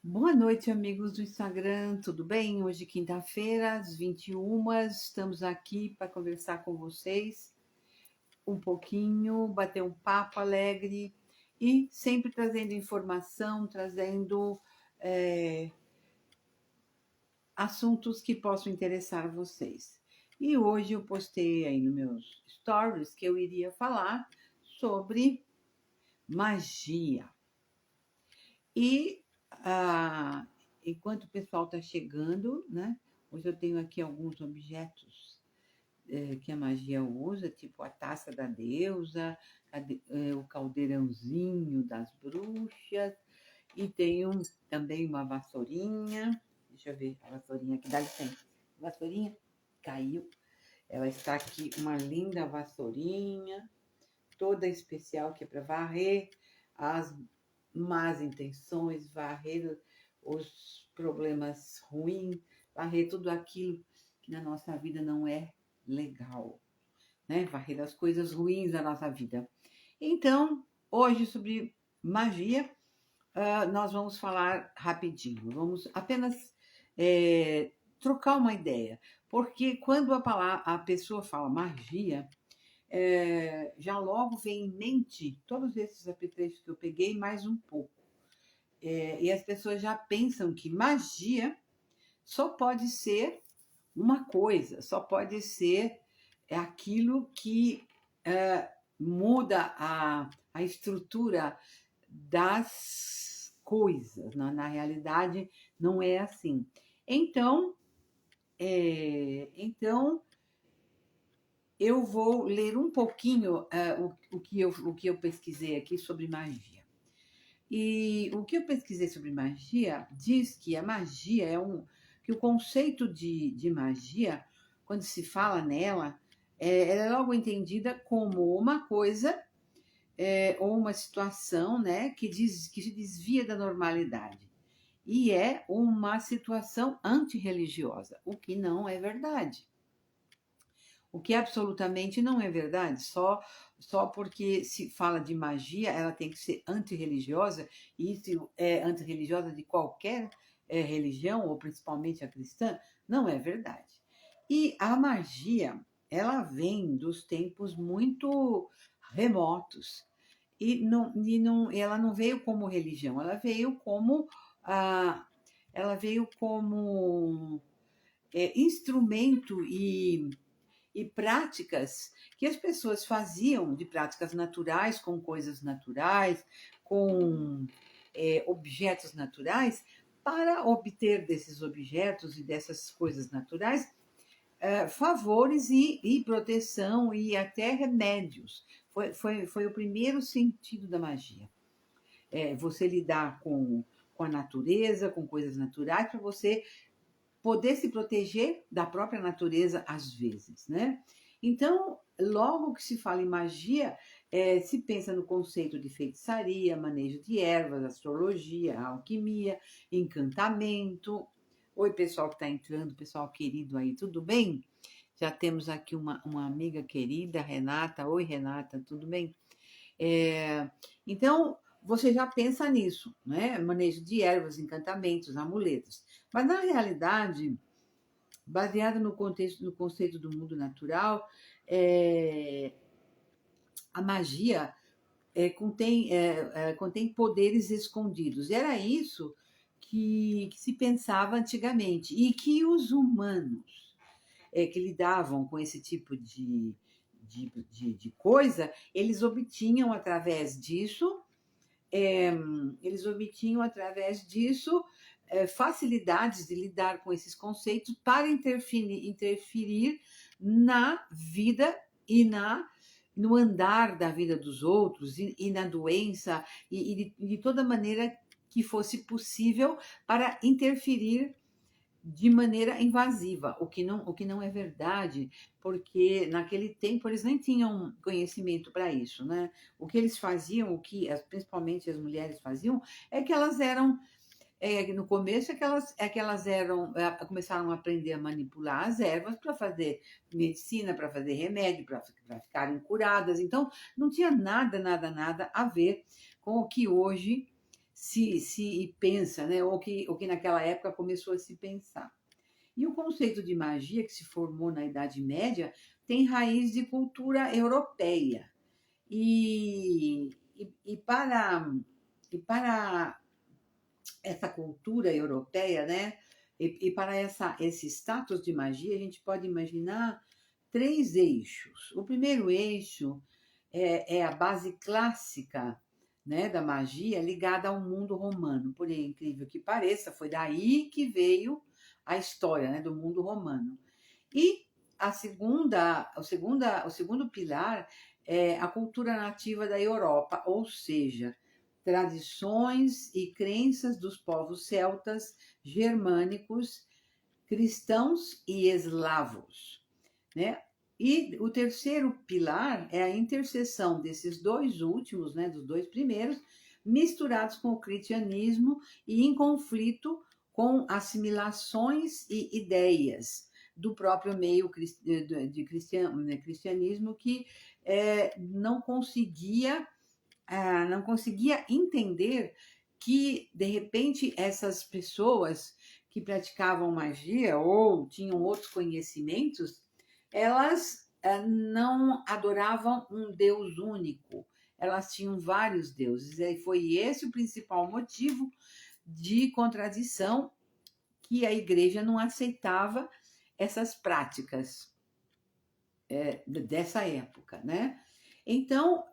Boa noite, amigos do Instagram, tudo bem? Hoje, quinta-feira, às 21h, estamos aqui para conversar com vocês um pouquinho, bater um papo alegre e sempre trazendo informação, trazendo assuntos que possam interessar vocês. E hoje eu postei aí nos meus stories que eu iria falar sobre magia. E enquanto o pessoal está chegando, né? Hoje eu tenho aqui alguns objetos que a magia usa, tipo a taça da deusa, o caldeirãozinho das bruxas, e tenho também uma vassourinha. Deixa eu ver a vassourinha aqui, dá licença. Vassourinha caiu. Ela está aqui, uma linda vassourinha, toda especial, que é para varrer as más intenções, varrer os problemas ruins, varrer tudo aquilo que na nossa vida não é legal, né? Varrer as coisas ruins da nossa vida. Então, hoje sobre magia, nós vamos falar rapidinho. Vamos apenas trocar uma ideia, porque quando a pessoa fala magia, já logo vem em mente todos esses apetrechos que eu peguei, mais um pouco. E as pessoas já pensam que magia só pode ser uma coisa, só pode ser aquilo que muda a estrutura das coisas. Na realidade, não é assim. Então, eu vou ler um pouquinho o que eu pesquisei aqui sobre magia. E o que eu pesquisei sobre magia diz que a magia que o conceito de magia, quando se fala nela, ela é logo entendida como uma coisa ou uma situação, né, que se desvia da normalidade. E é uma situação antirreligiosa, o que não é verdade. O que absolutamente não é verdade, só porque se fala de magia, ela tem que ser antirreligiosa, e isso é antirreligiosa de qualquer religião, ou principalmente a cristã, não é verdade. E a magia, ela vem dos tempos muito remotos, ela não veio como religião, ah, ela veio como instrumento e práticas que as pessoas faziam, de práticas naturais, com coisas naturais, com objetos naturais, para obter desses objetos e dessas coisas naturais favores e proteção e até remédios. Foi o primeiro sentido da magia. Você lidar com a natureza, com coisas naturais, para você poder se proteger da própria natureza às vezes, né? Então, logo que se fala em magia, se pensa no conceito de feitiçaria, manejo de ervas, astrologia, alquimia, encantamento. Oi, pessoal que está entrando, pessoal querido aí, tudo bem? Já temos aqui uma amiga querida, Renata. Oi, Renata, tudo bem? É, então, você já pensa nisso, né? Manejo de ervas, encantamentos, amuletos. Mas, na realidade, baseada no conceito do mundo natural, é, a magia contém poderes escondidos. Era isso que se pensava antigamente e que os humanos que lidavam com esse tipo de coisa, é, eles obtinham através disso facilidades de lidar com esses conceitos para interferir na vida e no andar da vida dos outros e na doença de toda maneira que fosse possível para interferir de maneira invasiva, o que não é verdade, porque naquele tempo eles nem tinham conhecimento para isso, né? O que eles faziam, principalmente as mulheres faziam, é que elas eram, no começo, começaram a aprender a manipular as ervas para fazer medicina, para fazer remédio, para ficarem curadas. Então, não tinha nada a ver com o que hoje se pensa, né? Ou que naquela época começou a se pensar. E o conceito de magia, que se formou na Idade Média, tem raiz de cultura europeia. E para essa cultura europeia, né? E para esse status de magia, a gente pode imaginar três eixos. O primeiro eixo é a base clássica, né, da magia ligada ao mundo romano. Por incrível que pareça, foi daí que veio a história, né, do mundo romano. E o segundo pilar é a cultura nativa da Europa, ou seja, tradições e crenças dos povos celtas, germânicos, cristãos e eslavos, né? E o terceiro pilar é a interseção desses dois últimos, né, dos dois primeiros, misturados com o cristianismo e em conflito com assimilações e ideias do próprio meio de cristianismo que não conseguia entender que, de repente, essas pessoas que praticavam magia ou tinham outros conhecimentos, elas não adoravam um Deus único, elas tinham vários deuses. E foi esse o principal motivo de contradição que a igreja não aceitava essas práticas dessa época, né? Então,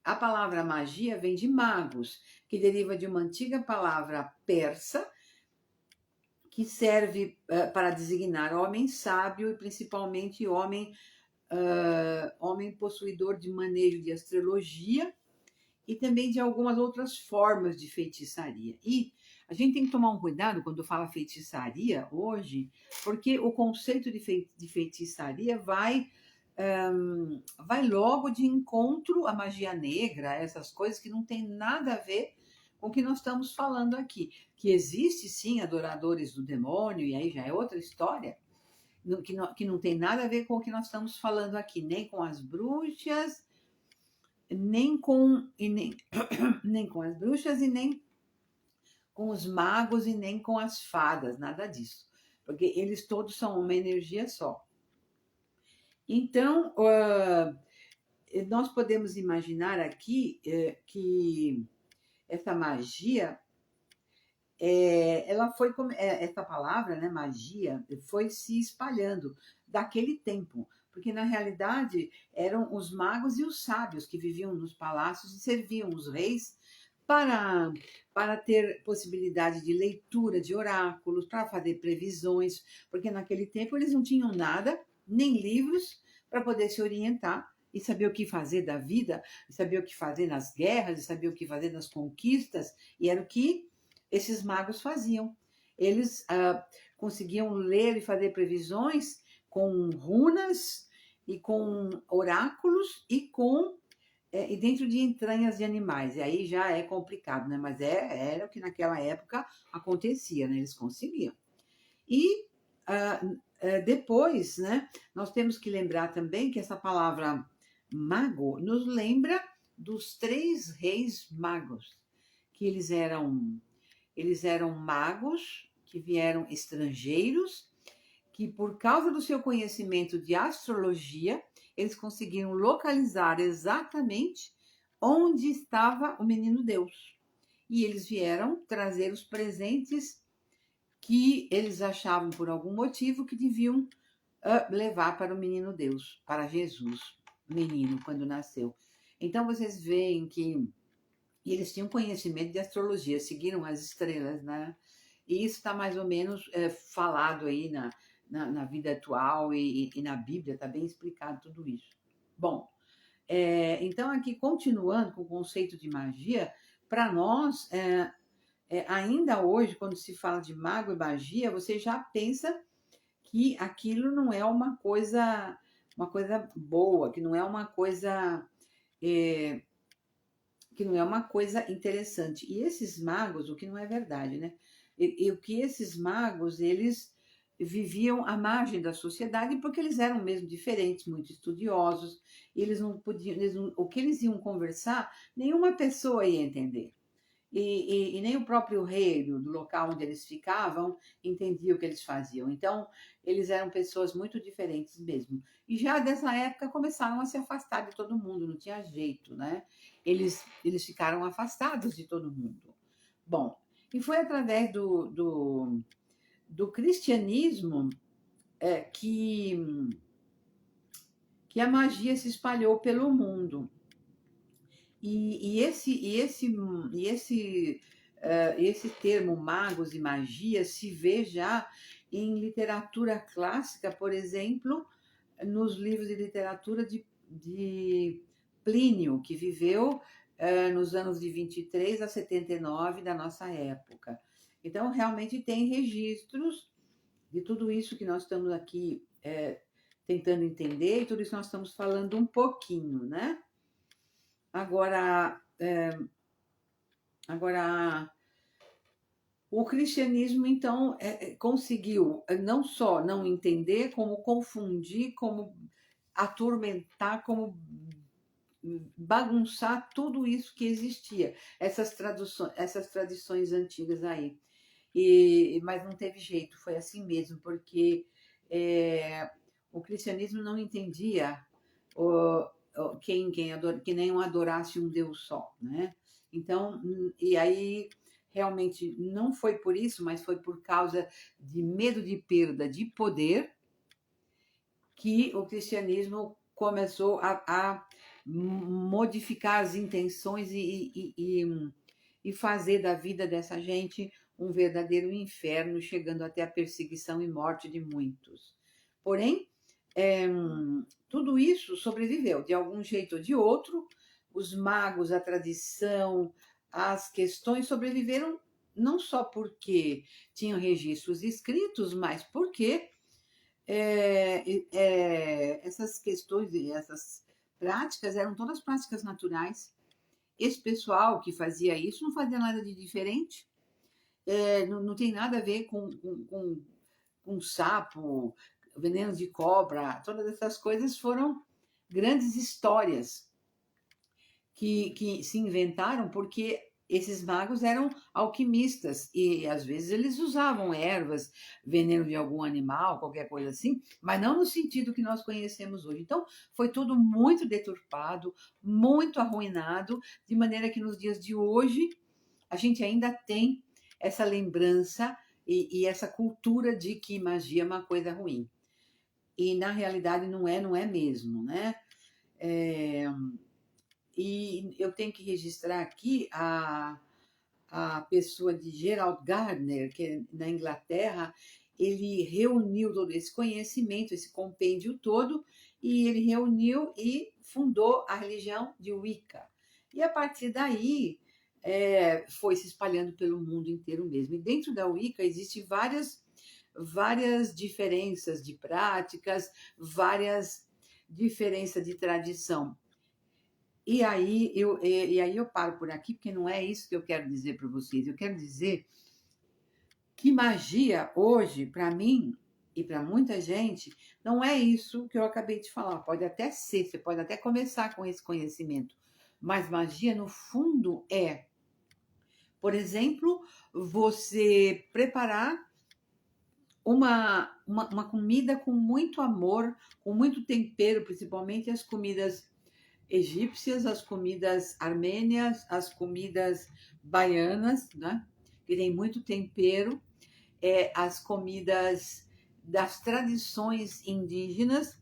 a palavra magia vem de magos, que deriva de uma antiga palavra persa, que serve para designar homem sábio e principalmente homem possuidor de manejo de astrologia e também de algumas outras formas de feitiçaria. E a gente tem que tomar um cuidado quando fala feitiçaria hoje, porque o conceito de feitiçaria vai logo de encontro à magia negra, essas coisas que não tem nada a ver com o que nós estamos falando aqui. Que existe sim adoradores do demônio, e aí já é outra história, que não tem nada a ver com o que nós estamos falando aqui, nem com as bruxas, nem com as bruxas e nem com os magos e nem com as fadas, nada disso. Porque eles todos são uma energia só. Então, nós podemos imaginar aqui que essa magia, essa palavra, né, magia, foi se espalhando daquele tempo, porque na realidade eram os magos e os sábios que viviam nos palácios e serviam os reis para, para ter possibilidade de leitura de oráculos, para fazer previsões, porque naquele tempo eles não tinham nada, nem livros, para poder se orientar e saber o que fazer da vida, e saber o que fazer nas guerras, e saber o que fazer nas conquistas, e era o que esses magos faziam. Eles conseguiam ler e fazer previsões com runas e com oráculos e dentro de entranhas de animais. E aí já é complicado, né? Mas era o que naquela época acontecia, né? Eles conseguiam. E depois, né, nós temos que lembrar também que essa palavra mago nos lembra dos três reis magos, que eles eram magos que vieram estrangeiros, que por causa do seu conhecimento de astrologia, eles conseguiram localizar exatamente onde estava o menino Deus. E eles vieram trazer os presentes que eles achavam por algum motivo que deviam levar para o menino Deus, para Jesus, menino, quando nasceu. Então vocês veem que eles tinham conhecimento de astrologia, seguiram as estrelas, né? E isso está mais ou menos falado aí na vida atual e na Bíblia, está bem explicado tudo isso. Bom, então aqui continuando com o conceito de magia, para nós, ainda hoje, quando se fala de mago e magia, você já pensa que aquilo não é uma coisa boa, que não é uma coisa interessante. E esses magos, o que não é verdade, né? E o que esses magos, eles viviam à margem da sociedade porque eles eram mesmo diferentes, muito estudiosos, e eles não podiam, o que eles iam conversar, nenhuma pessoa ia entender. e nem o próprio rei do local onde eles ficavam entendia o que eles faziam. Então, eles eram pessoas muito diferentes mesmo. E já dessa época começaram a se afastar de todo mundo, não tinha jeito, né? Eles ficaram afastados de todo mundo. Bom, e foi através do cristianismo que a magia se espalhou pelo mundo. Esse termo magos e magia se vê já em literatura clássica, por exemplo, nos livros de literatura de Plínio, que viveu nos anos de 23 a 79 da nossa época. Então, realmente tem registros de tudo isso que nós estamos aqui tentando entender, e tudo isso que nós estamos falando um pouquinho, né? Agora, o cristianismo, então, conseguiu não só não entender, como confundir, como atormentar, como bagunçar tudo isso que existia, essas tradições antigas aí. Mas não teve jeito, foi assim mesmo, porque o cristianismo não entendia que nenhum adorasse um Deus só, né? Então, e aí realmente não foi por isso, mas foi por causa de medo de perda de poder que o cristianismo começou a modificar as intenções e fazer da vida dessa gente um verdadeiro inferno, chegando até a perseguição e morte de muitos. Porém, tudo isso sobreviveu, de algum jeito ou de outro. Os magos, a tradição, as questões sobreviveram não só porque tinham registros escritos, mas porque essas questões e essas práticas eram todas práticas naturais. Esse pessoal que fazia isso não fazia nada de diferente, não tem nada a ver com sapo, veneno de cobra, todas essas coisas foram grandes histórias que se inventaram porque esses magos eram alquimistas e às vezes eles usavam ervas, veneno de algum animal, qualquer coisa assim, mas não no sentido que nós conhecemos hoje. Então, foi tudo muito deturpado, muito arruinado, de maneira que nos dias de hoje a gente ainda tem essa lembrança e essa cultura de que magia é uma coisa ruim. E na realidade não é mesmo, né? E eu tenho que registrar aqui a pessoa de Gerald Gardner, que na Inglaterra, ele reuniu todo esse conhecimento, esse compêndio todo, e ele reuniu e fundou a religião de Wicca. E a partir daí foi se espalhando pelo mundo inteiro mesmo. E dentro da Wicca existem várias diferenças de práticas, várias diferenças de tradição. E aí eu paro por aqui, porque não é isso que eu quero dizer para vocês. Eu quero dizer que magia hoje, para mim e para muita gente, não é isso que eu acabei de falar. Pode até ser, você pode até começar com esse conhecimento, mas magia, no fundo, por exemplo, você preparar uma comida com muito amor, com muito tempero, principalmente as comidas egípcias, as comidas armênias, as comidas baianas, né? Que tem muito tempero, as comidas das tradições indígenas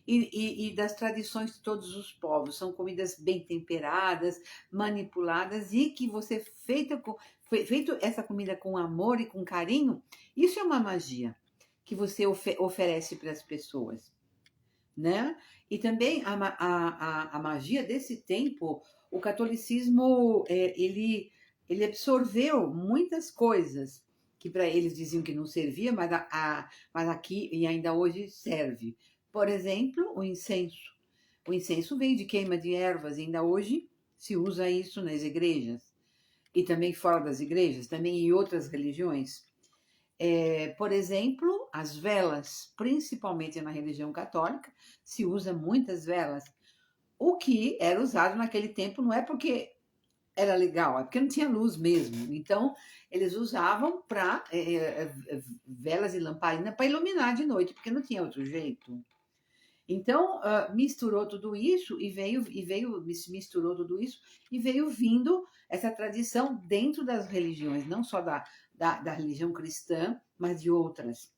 e das tradições de todos os povos. São comidas bem temperadas, manipuladas e que você feito essa comida com amor e com carinho, isso é uma magia que você oferece para as pessoas, né? E também a magia desse tempo, o catolicismo, ele absorveu muitas coisas que para eles diziam que não servia, mas aqui e ainda hoje serve. Por exemplo, o incenso. O incenso veio de queima de ervas, e ainda hoje se usa isso nas igrejas e também fora das igrejas, também em outras religiões. Por exemplo, as velas, principalmente na religião católica, se usa muitas velas. O que era usado naquele tempo não é porque era legal? É porque não tinha luz mesmo. Então, eles usavam para velas e lamparina para iluminar de noite, porque não tinha outro jeito. Então, misturou tudo isso misturou tudo isso e veio vindo essa tradição dentro das religiões, não só da religião cristã, mas de outras.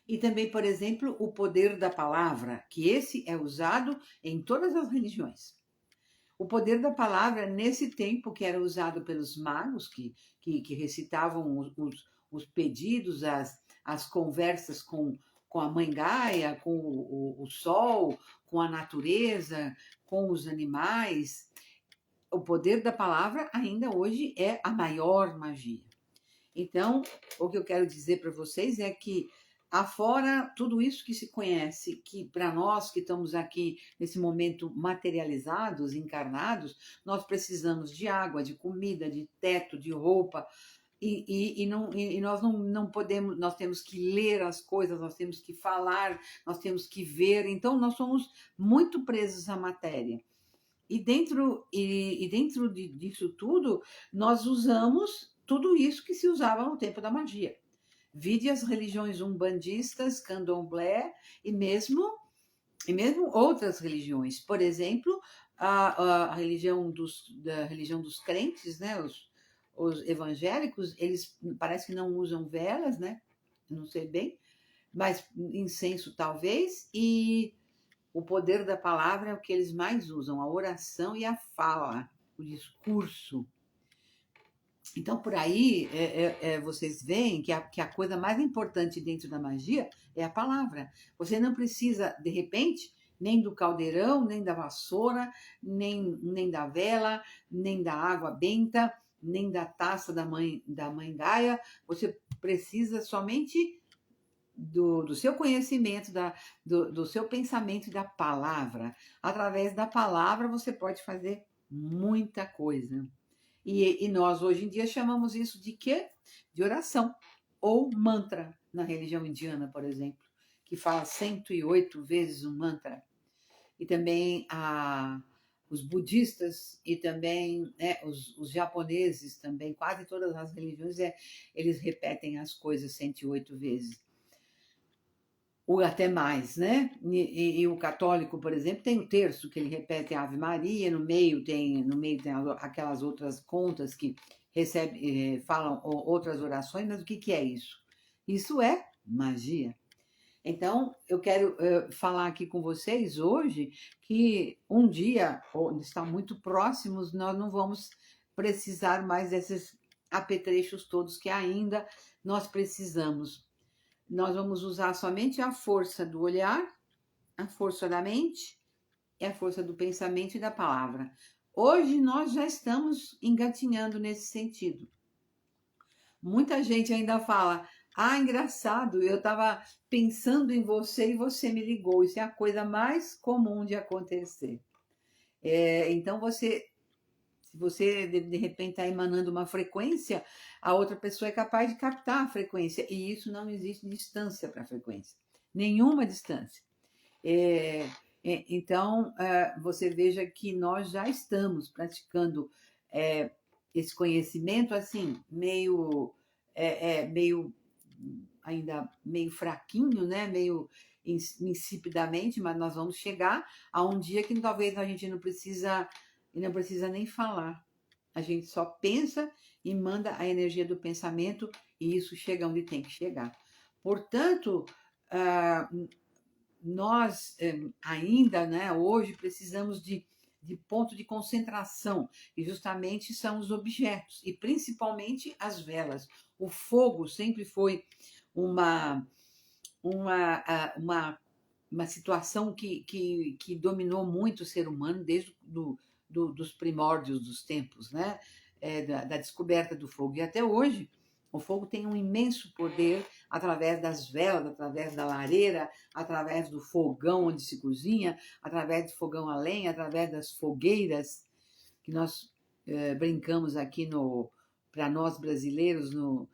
E também, por exemplo, o poder da palavra, que esse é usado em todas as religiões. O poder da palavra, nesse tempo que era usado pelos magos, que recitavam os pedidos, as conversas com a mãe Gaia, com o sol, com a natureza, com os animais. O poder da palavra ainda hoje é a maior magia. Então, o que eu quero dizer para vocês é que, afora tudo isso que se conhece, que para nós que estamos aqui nesse momento materializados, encarnados, nós precisamos de água, de comida, de teto, de roupa, e nós não podemos, nós temos que ler as coisas, nós temos que falar, nós temos que ver, então nós somos muito presos à matéria. Dentro disso tudo, nós usamos tudo isso que se usava no tempo da magia. Vide as religiões umbandistas, candomblé e mesmo outras religiões. Por exemplo, a da religião dos crentes, né? Os evangélicos, eles parece que não usam velas, né? Não sei bem, mas incenso talvez, e o poder da palavra é o que eles mais usam, a oração e a fala, o discurso. Então, por aí, vocês veem que a coisa mais importante dentro da magia é a palavra. Você não precisa, de repente, nem do caldeirão, nem da vassoura, nem da vela, nem da água benta, nem da taça da mãe Gaia. Você precisa somente do seu conhecimento, do seu pensamento e da palavra. Através da palavra você pode fazer muita coisa. E nós hoje em dia chamamos isso de quê? De oração ou mantra, na religião indiana, por exemplo, que fala 108 vezes um mantra. E também os budistas e também os japoneses também, quase todas as religiões, eles repetem as coisas 108 vezes ou até mais, né? E o católico, por exemplo, tem o terço que ele repete a Ave Maria, no meio tem aquelas outras contas que falam outras orações, mas o que é isso? Isso é magia. Então, eu quero falar aqui com vocês hoje que um dia, ou está muito próximos, nós não vamos precisar mais desses apetrechos todos que ainda nós precisamos. Nós vamos usar somente a força do olhar, a força da mente e a força do pensamento e da palavra. Hoje nós já estamos engatinhando nesse sentido. Muita gente ainda fala: ah, engraçado, eu estava pensando em você e você me ligou. Isso é a coisa mais comum de acontecer. Então, se você de repente está emanando uma frequência, a outra pessoa é capaz de captar a frequência. E isso não existe distância para a frequência. Nenhuma distância. Então, você veja que nós já estamos praticando esse conhecimento assim, meio ainda meio fraquinho, né? Meio insipidamente, mas nós vamos chegar a um dia que talvez a gente não precisa nem falar. A gente só pensa e manda a energia do pensamento e isso chega onde tem que chegar. Portanto, nós ainda, né, hoje precisamos de ponto de concentração, e justamente são os objetos, e principalmente as velas. O fogo sempre foi uma, uma situação que dominou muito o ser humano desde dos primórdios dos tempos, né? Da descoberta do fogo. E até hoje, o fogo tem um imenso poder através das velas, através da lareira, através do fogão onde se cozinha, através do fogão a lenha, através das fogueiras, que nós brincamos aqui para nós brasileiros no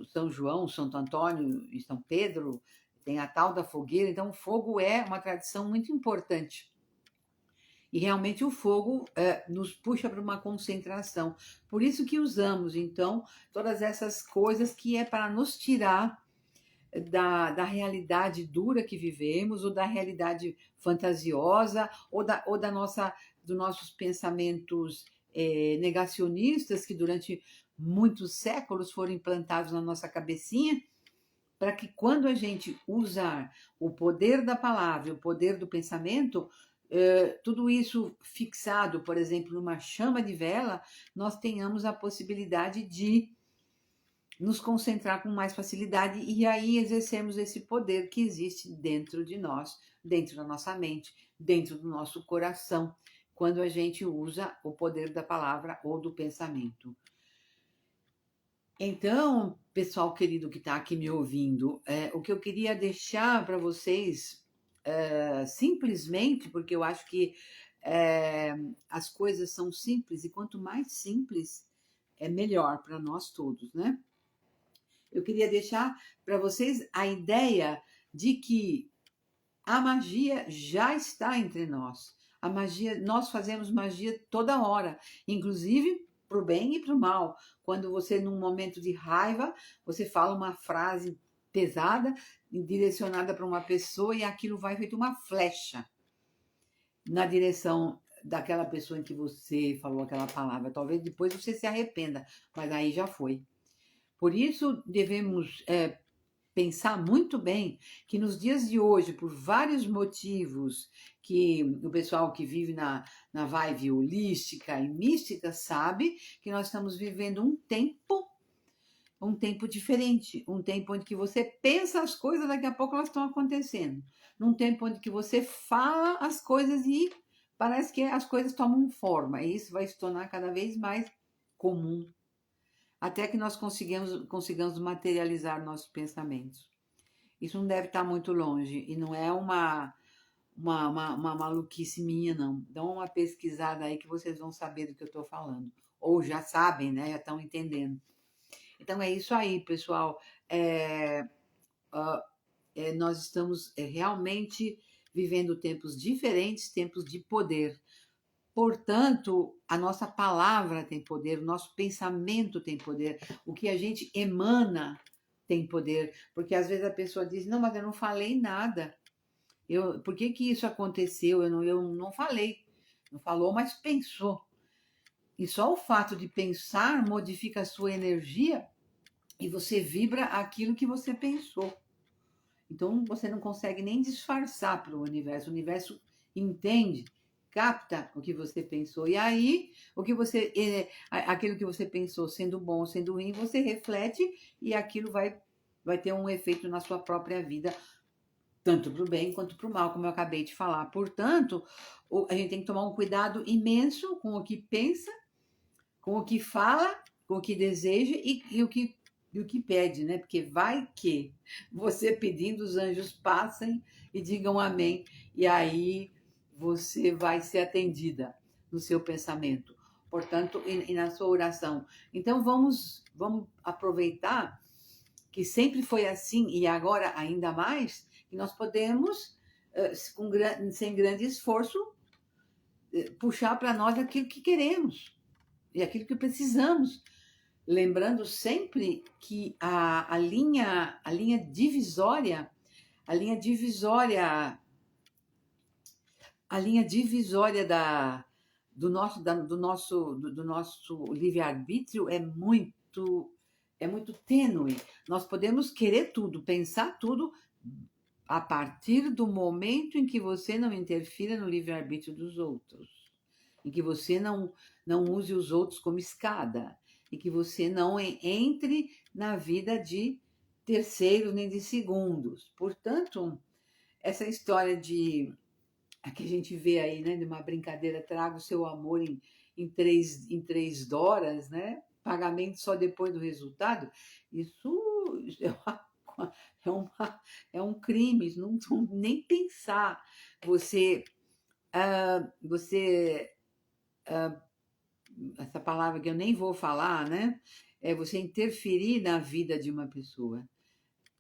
São João, Santo Antônio e São Pedro, tem a tal da fogueira. Então, o fogo é uma tradição muito importante. E realmente o fogo nos puxa para uma concentração. Por isso que usamos, então, todas essas coisas que é para nos tirar da realidade dura que vivemos, ou da realidade fantasiosa, ou da dos nossos pensamentos negacionistas que durante muitos séculos foram implantados na nossa cabecinha, para que quando a gente usar o poder da palavra, o poder do pensamento, tudo isso fixado, por exemplo, numa chama de vela, nós tenhamos a possibilidade de nos concentrar com mais facilidade e aí exercemos esse poder que existe dentro de nós, dentro da nossa mente, dentro do nosso coração, quando a gente usa o poder da palavra ou do pensamento. Então, pessoal querido que está aqui me ouvindo, o que eu queria deixar para vocês, simplesmente, porque eu acho que as coisas são simples e quanto mais simples, é melhor para nós todos, né? Eu queria deixar para vocês a ideia de que a magia já está entre nós. A magia, nós fazemos magia toda hora, inclusive para o bem e para o mal. Quando você, num momento de raiva, você fala uma frase pesada, direcionada para uma pessoa, e aquilo vai feito uma flecha na direção daquela pessoa em que você falou aquela palavra. Talvez depois você se arrependa, mas aí já foi. Por isso, devemos pensar muito bem que nos dias de hoje, por vários motivos que o pessoal que vive na vibe holística e mística sabe que nós estamos vivendo um tempo diferente, um tempo onde que você pensa as coisas, daqui a pouco elas estão acontecendo. Num tempo onde que você fala as coisas e parece que as coisas tomam forma, e isso vai se tornar cada vez mais comum, até que nós consigamos materializar nossos pensamentos. Isso não deve estar muito longe e não é uma maluquice minha, não. Dão uma pesquisada aí que vocês vão saber do que eu estou falando. Ou já sabem, né? Já estão entendendo. Então é isso aí, pessoal. Nós estamos realmente vivendo tempos diferentes, tempos de poder. Portanto, a nossa palavra tem poder, o nosso pensamento tem poder, o que a gente emana tem poder, porque às vezes a pessoa diz: não, mas eu não falei nada. Por que que isso aconteceu? Eu não falei. Não falou, mas pensou. E só o fato de pensar modifica a sua energia e você vibra aquilo que você pensou. Então você não consegue nem disfarçar para o universo. O universo entende, capta o que você pensou. E aí, aquilo que você pensou, sendo bom, sendo ruim, você reflete e aquilo vai ter um efeito na sua própria vida, tanto para o bem quanto para o mal, como eu acabei de falar. Portanto, a gente tem que tomar um cuidado imenso com o que pensa, com o que fala, com o que deseja e o que pede, né? Porque vai que você pedindo, os anjos passem e digam amém, e aí você vai ser atendida no seu pensamento, portanto, e na sua oração. Então vamos aproveitar que sempre foi assim e agora ainda mais, que nós podemos, sem grande esforço, puxar para nós aquilo que queremos e aquilo que precisamos, lembrando sempre que a linha divisória, a linha divisória, a linha divisória do nosso livre-arbítrio é muito tênue. Nós podemos querer tudo, pensar tudo, a partir do momento em que você não interfira no livre-arbítrio dos outros, em que você não use os outros como escada, e que você não entre na vida de terceiros nem de segundos. Portanto, essa história que a gente vê aí, né, de uma brincadeira, traga o seu amor em três DORAs, né? Pagamento só depois do resultado, isso é, é um crime, não nem pensar. Você, essa palavra que eu nem vou falar, né? É você interferir na vida de uma pessoa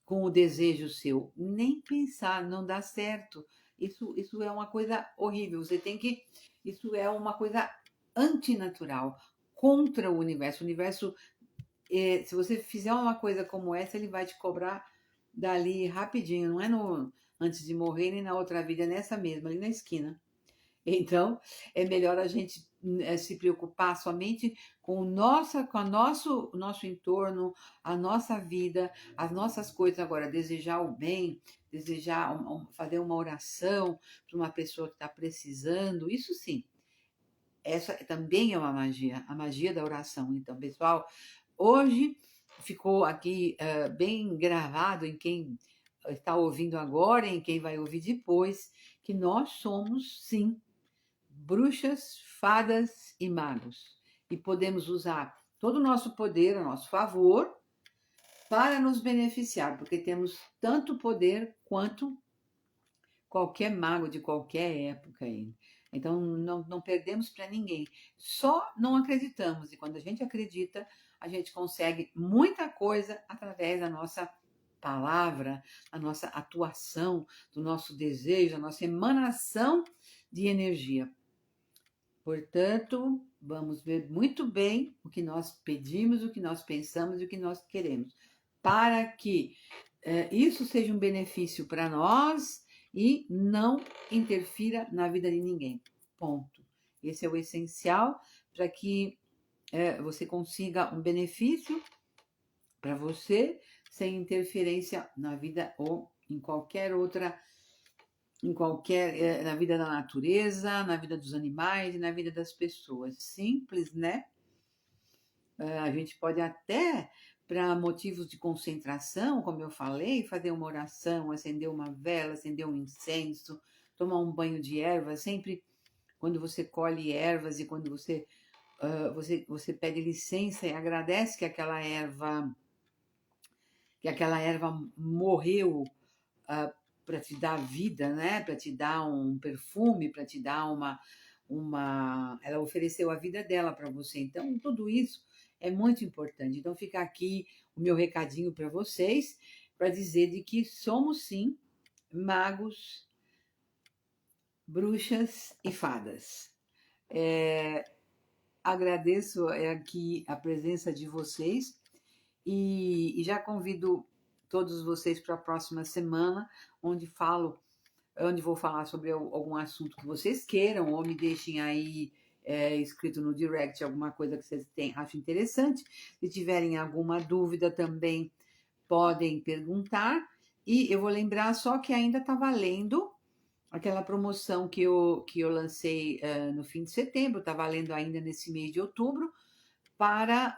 com o desejo seu. Nem pensar, não dá certo. Isso é uma coisa horrível. Você tem que Isso é uma coisa antinatural, contra o universo. O universo, se você fizer uma coisa como essa, ele vai te cobrar dali rapidinho, não é no, antes de morrer, nem na outra vida, é nessa mesma, ali na esquina. Então, é melhor a gente se preocupar somente com o nosso entorno, a nossa vida, as nossas coisas. Agora, desejar o bem, desejar fazer uma oração para uma pessoa que está precisando, isso sim, essa também é uma magia, a magia da oração. Então, pessoal, hoje ficou aqui bem gravado em quem está ouvindo agora, em quem vai ouvir depois, que nós somos, sim, bruxas, fadas e magos. E podemos usar todo o nosso poder a nosso favor para nos beneficiar, porque temos tanto poder quanto qualquer mago de qualquer época aí. Então não perdemos para ninguém. Só não acreditamos. E quando a gente acredita, a gente consegue muita coisa através da nossa palavra, a nossa atuação, do nosso desejo, a nossa emanação de energia. Portanto, vamos ver muito bem o que nós pedimos, o que nós pensamos e o que nós queremos, para que isso seja um benefício para nós e não interfira na vida de ninguém. Ponto. Esse é o essencial para que você consiga um benefício para você sem interferência na vida ou em qualquer outra, na vida da natureza, na vida dos animais e na vida das pessoas. Simples, né? A gente pode até, para motivos de concentração, como eu falei, fazer uma oração, acender uma vela, acender um incenso, tomar um banho de ervas. Sempre quando você colhe ervas e quando você pede licença e agradece que aquela erva morreu para te dar vida, né? Para te dar um perfume, para te dar ela ofereceu a vida dela para você. Então, tudo isso é muito importante. Então, fica aqui o meu recadinho para vocês, para dizer de que somos sim magos, bruxas e fadas. Agradeço aqui a presença de vocês e já convido todos vocês para a próxima semana, onde vou falar sobre algum assunto que vocês queiram, ou me deixem aí escrito no direct alguma coisa que vocês acham interessante. Se tiverem alguma dúvida também podem perguntar. E eu vou lembrar só que ainda está valendo aquela promoção que eu lancei no fim de setembro, está valendo ainda nesse mês de outubro, para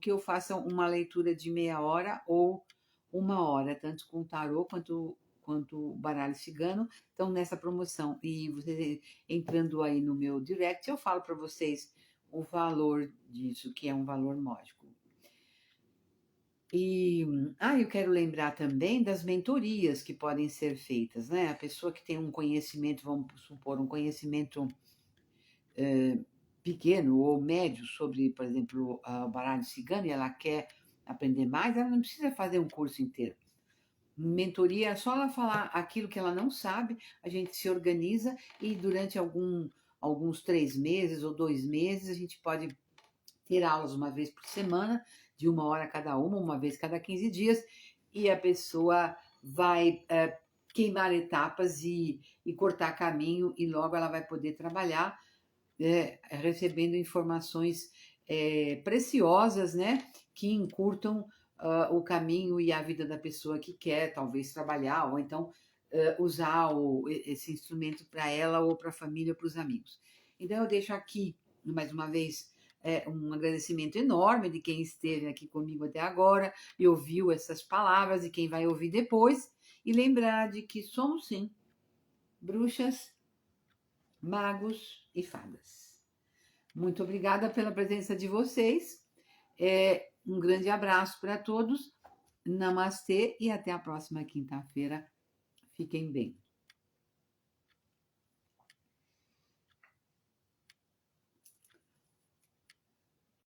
que eu faça uma leitura de meia hora ou uma hora, tanto com tarô quanto baralho cigano, estão nessa promoção. E você entrando aí no meu direct, eu falo para vocês o valor disso, que é um valor módico. E eu quero lembrar também das mentorias que podem ser feitas, né? A pessoa que tem um conhecimento, vamos supor, um conhecimento pequeno ou médio sobre, por exemplo, o baralho cigano, e ela quer aprender mais, ela não precisa fazer um curso inteiro. Mentoria é só ela falar aquilo que ela não sabe, a gente se organiza e durante alguns 3 meses ou 2 meses a gente pode ter aulas uma vez por semana, de 1 hora cada uma vez cada 15 dias, e a pessoa vai queimar etapas e cortar caminho, e logo ela vai poder trabalhar recebendo informações preciosas, né, que encurtam o caminho e a vida da pessoa que quer talvez trabalhar, ou então usar esse instrumento para ela ou para a família, para os amigos. Então eu deixo aqui, mais uma vez, um agradecimento enorme de quem esteve aqui comigo até agora e ouviu essas palavras, e quem vai ouvir depois, e lembrar de que somos sim bruxas, magos e fadas. Muito obrigada pela presença de vocês. Um grande abraço para todos. Namastê e até a próxima quinta-feira. Fiquem bem.